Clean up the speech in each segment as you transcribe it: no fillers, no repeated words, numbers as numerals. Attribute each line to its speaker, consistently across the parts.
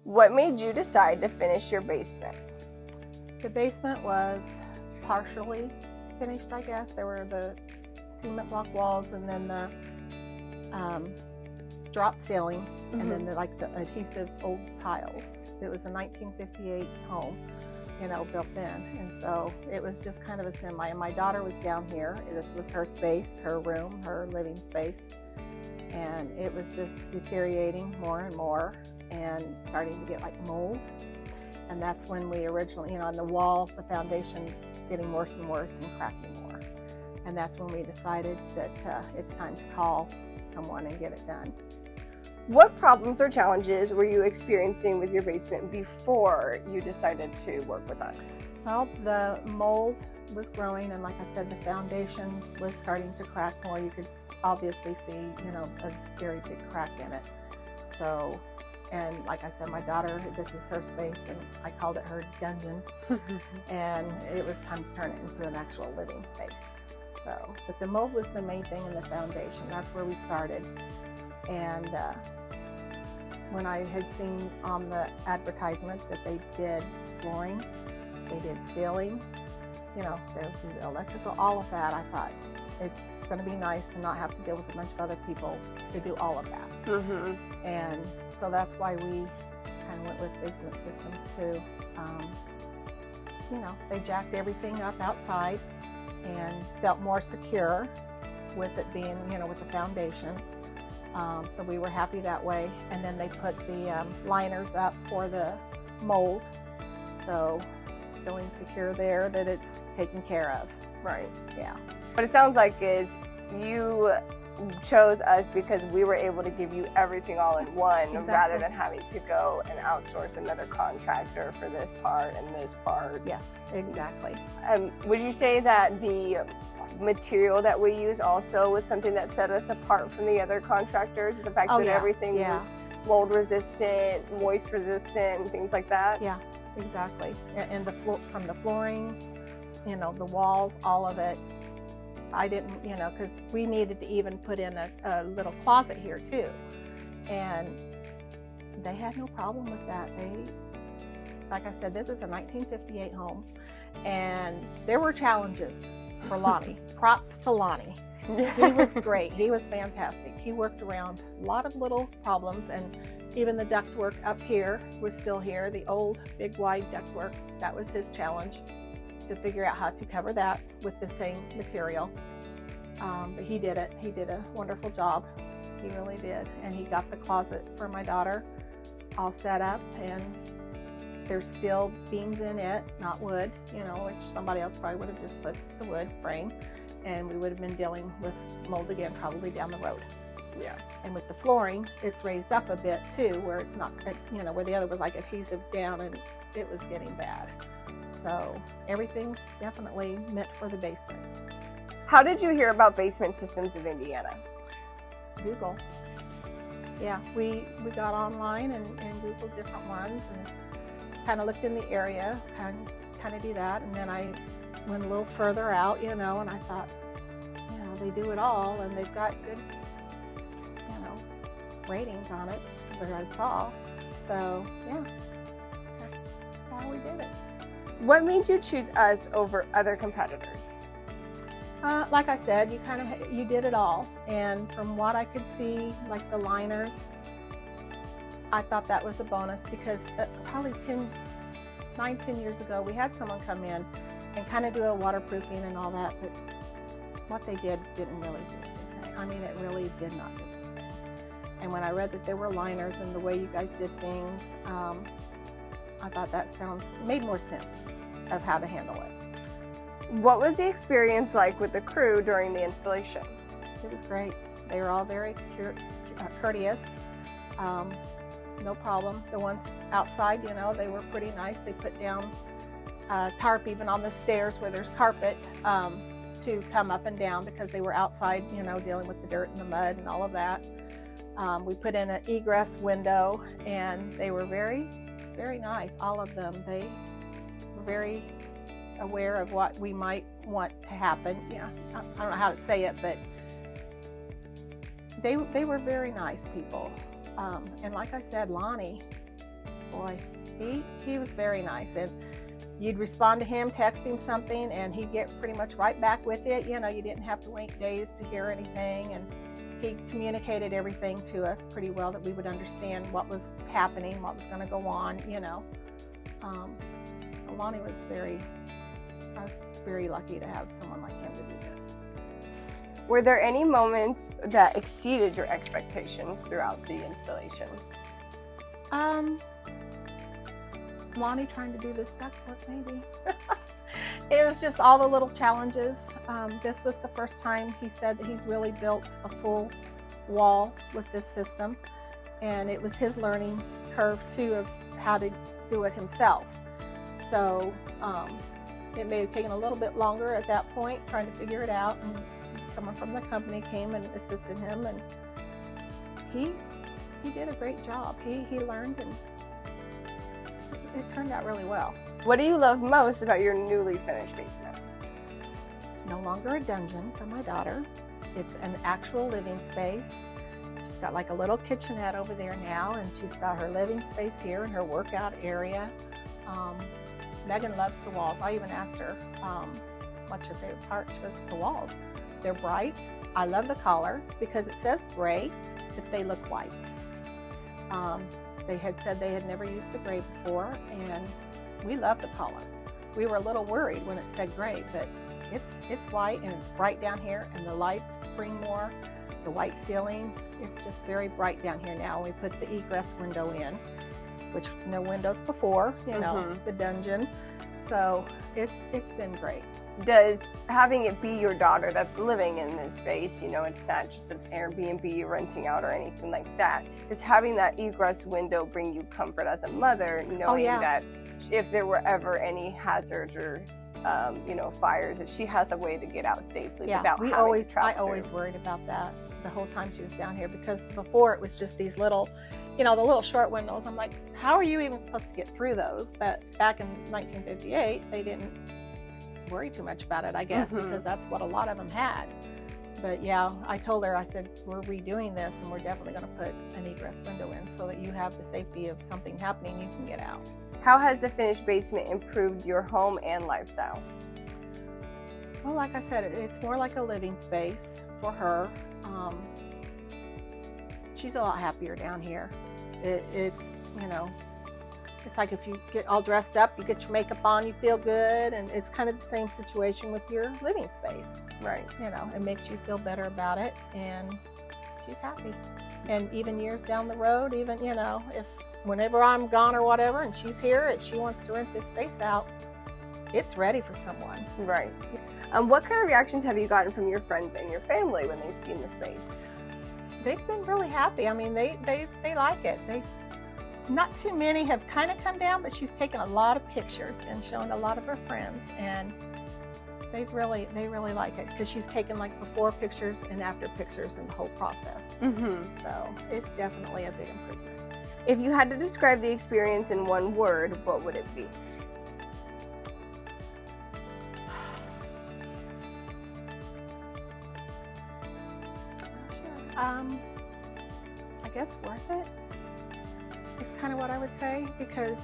Speaker 1: What made you decide to finish your basement?
Speaker 2: The basement was partially finished, I guess. There were the cement block walls and then the drop ceiling and then the adhesive old tiles. It was a 1958 home, built then. And so it was just kind of a semi. And my daughter was down here. This was her space, her room, her living space. And it was just deteriorating more and more and starting to get like mold. And that's when we originally, on the wall, the foundation getting worse and worse and cracking more. And that's when we decided that it's time to call someone and get it done.
Speaker 1: What problems or challenges were you experiencing with your basement before you decided to work with us?
Speaker 2: Well, the mold was growing, and like I said, the foundation was starting to crack more. You could obviously see, a very big crack in it. So, and like I said, my daughter, this is her space, and I called it her dungeon. And it was time to turn it into an actual living space. So, but the mold was the main thing in the foundation. That's where we started. And when I had seen on the advertisement that they did flooring, they did ceiling, the electrical, all of that, I thought it's going to be nice to not have to deal with a bunch of other people to do all of that. And so that's why we kind of went with basement systems too. They jacked everything up outside and felt more secure with it being, with the foundation. So we were happy that way. And then they put the liners up for the mold. So feeling secure there that it's taken care of.
Speaker 1: Right.
Speaker 2: Yeah.
Speaker 1: What it sounds like is you chose us because we were able to give you everything all in one.
Speaker 2: Exactly.
Speaker 1: Rather than having to go and outsource another contractor for this part and this part.
Speaker 2: Yes, exactly.
Speaker 1: Would you say that the material that we use also was something that set us apart from the other contractors? The fact that everything was mold resistant, moist resistant, and things like that?
Speaker 2: Yeah, exactly. And from the flooring, the walls, all of it. I didn't, because we needed to even put in a little closet here too. And they had no problem with that. Like I said, this is a 1958 home, and there were challenges for Lonnie. Props to Lonnie. He was great. He was fantastic. He worked around a lot of little problems, and even the ductwork up here was still here. The old big wide ductwork, that was his challenge, to figure out how to cover that with the same material. But he did it. He did a wonderful job. He really did. And he got the closet for my daughter all set up, and there's still beams in it, not wood, which somebody else probably would have just put the wood frame, and we would have been dealing with mold again probably down the road.
Speaker 1: Yeah.
Speaker 2: And with the flooring, it's raised up a bit too, where it's not, where the other was like adhesive down and it was getting bad. So everything's definitely meant for the basement.
Speaker 1: How did you hear about Basement Systems of Indiana?
Speaker 2: Google. Yeah, we got online and Googled different ones and kind of looked in the area, kind of do that. And then I went a little further out, and I thought, they do it all and they've got good, ratings on it, that I saw. So yeah, that's how we did it.
Speaker 1: What made you choose us over other competitors?
Speaker 2: Like I said, you did it all. And from what I could see, like the liners, I thought that was a bonus because probably 9-10 years ago, we had someone come in and kind of do a waterproofing and all that, but what they did didn't really do anything. I mean, it really did not do anything. And when I read that there were liners and the way you guys did things, I thought that made more sense of how to handle it.
Speaker 1: What was the experience like with the crew during the installation?
Speaker 2: It was great. They were all very courteous. No problem. The ones outside, they were pretty nice. They put down tarp even on the stairs where there's carpet to come up and down because they were outside, dealing with the dirt and the mud and all of that. We put in an egress window, and they were very, very nice, all of them. They were very aware of what we might want to happen. I don't know how to say it, but they were very nice people. And like I said, Lonnie, boy, he was very nice. And you'd respond to him, text him something, and he'd get pretty much right back with it. You know, you didn't have to wait days to hear anything. And he communicated everything to us pretty well, that we would understand what was happening, what was going to go on, you know. So Lonnie was I was very lucky to have someone like him to do this.
Speaker 1: Were there any moments that exceeded your expectations throughout the installation?
Speaker 2: Lonnie trying to do this ductwork, maybe. It was just all the little challenges. This was the first time he said that he's really built a full wall with this system, and it was his learning curve too of how to do it himself. So it may have taken a little bit longer at that point trying to figure it out, and someone from the company came and assisted him, and he did a great job. He learned, and it turned out really well.
Speaker 1: What do you love most about your newly finished basement?
Speaker 2: It's no longer a dungeon for my daughter. It's an actual living space. She's got like a little kitchenette over there now, and she's got her living space here and her workout area. Megan loves the walls. I even asked her, what's your favorite part? She goes, the walls. They're bright. I love the color because it says gray, but they look white. They had said they had never used the gray before, and we love the color. We were a little worried when it said gray, but it's white and it's bright down here, and the lights bring more. The white ceiling is just very bright down here now. We put the egress window in, which no windows before, you know, the dungeon. So it's been great.
Speaker 1: Does having it be your daughter that's living in this space, you know, it's not just an Airbnb you're renting out or anything like that, does having that egress window bring you comfort as a mother, knowing that if there were ever any hazards or you know, fires, that she has a way to get out safely without having to travel through?
Speaker 2: Always worried about that the whole time she was down here, because before it was just these little, you know, the little short windows. I'm like, how are you even supposed to get through those? But back in 1958, they didn't worry too much about it, I guess, because that's what a lot of them had. But yeah, I told her, I said, we're redoing this, and we're definitely going to put an egress window in so that you have the safety of something happening, you can get out.
Speaker 1: How has the finished basement improved your home and lifestyle?
Speaker 2: Well, like I said, it's more like a living space for her. She's a lot happier down here. It's, you know, it's like if you get all dressed up, you get your makeup on, you feel good, and it's kind of the same situation with your living space.
Speaker 1: Right.
Speaker 2: You know, it makes you feel better about it, and she's happy. And even years down the road, even, you know, whenever I'm gone or whatever, and she's here and she wants to rent this space out, it's ready for someone.
Speaker 1: Right. What kind of reactions have you gotten from your friends and your family when they've seen the space?
Speaker 2: They've been really happy. I mean, they like it. Not too many have kind of come down, but she's taken a lot of pictures and shown a lot of her friends, and they really like it, because she's taken like before pictures and after pictures in the whole process. So it's definitely a big improvement.
Speaker 1: If you had to describe the experience in one word, what would it be?
Speaker 2: I guess worth it is kind of what I would say, because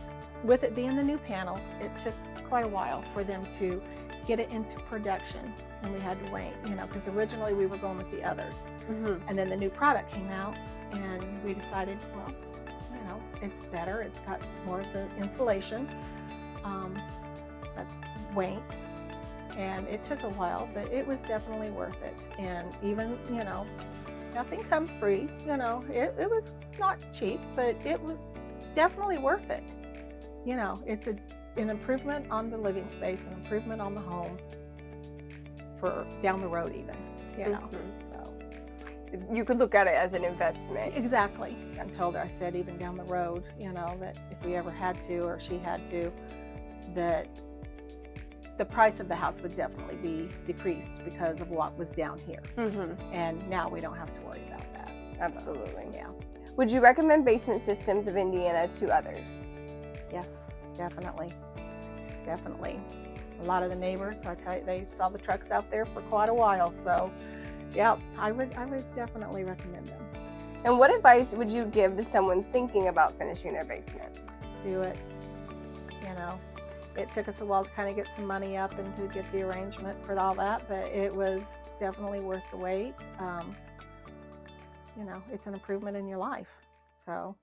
Speaker 2: with it being the new panels, it took quite a while for them to get it into production, and we had to wait, you know, because originally we were going with the others, and then the new product came out, and we decided, well, you know, it's better, it's got more of the insulation, that's weight, and it took a while, but it was definitely worth it. And even, you know, nothing comes free, you know, it was not cheap, but it was definitely worth it. You know, it's an improvement on the living space, an improvement on the home for down the road even, you know, so.
Speaker 1: You could look at it as an investment.
Speaker 2: Exactly. I told her, I said, even down the road, you know, that if we ever had to, or she had to, that the price of the house would definitely be decreased because of what was down here. And now we don't have to worry about that.
Speaker 1: Absolutely.
Speaker 2: So, yeah.
Speaker 1: Would you recommend Basement Systems of Indiana to others?
Speaker 2: Yes, definitely. Definitely. A lot of the neighbors, I tell you, they saw the trucks out there for quite a while. So, yeah, I would definitely recommend them.
Speaker 1: And what advice would you give to someone thinking about finishing their basement?
Speaker 2: do it. You know, it took us a while to kind of get some money up and to get the arrangement for all that, but it was definitely worth the wait. You know, it's an improvement in your life. So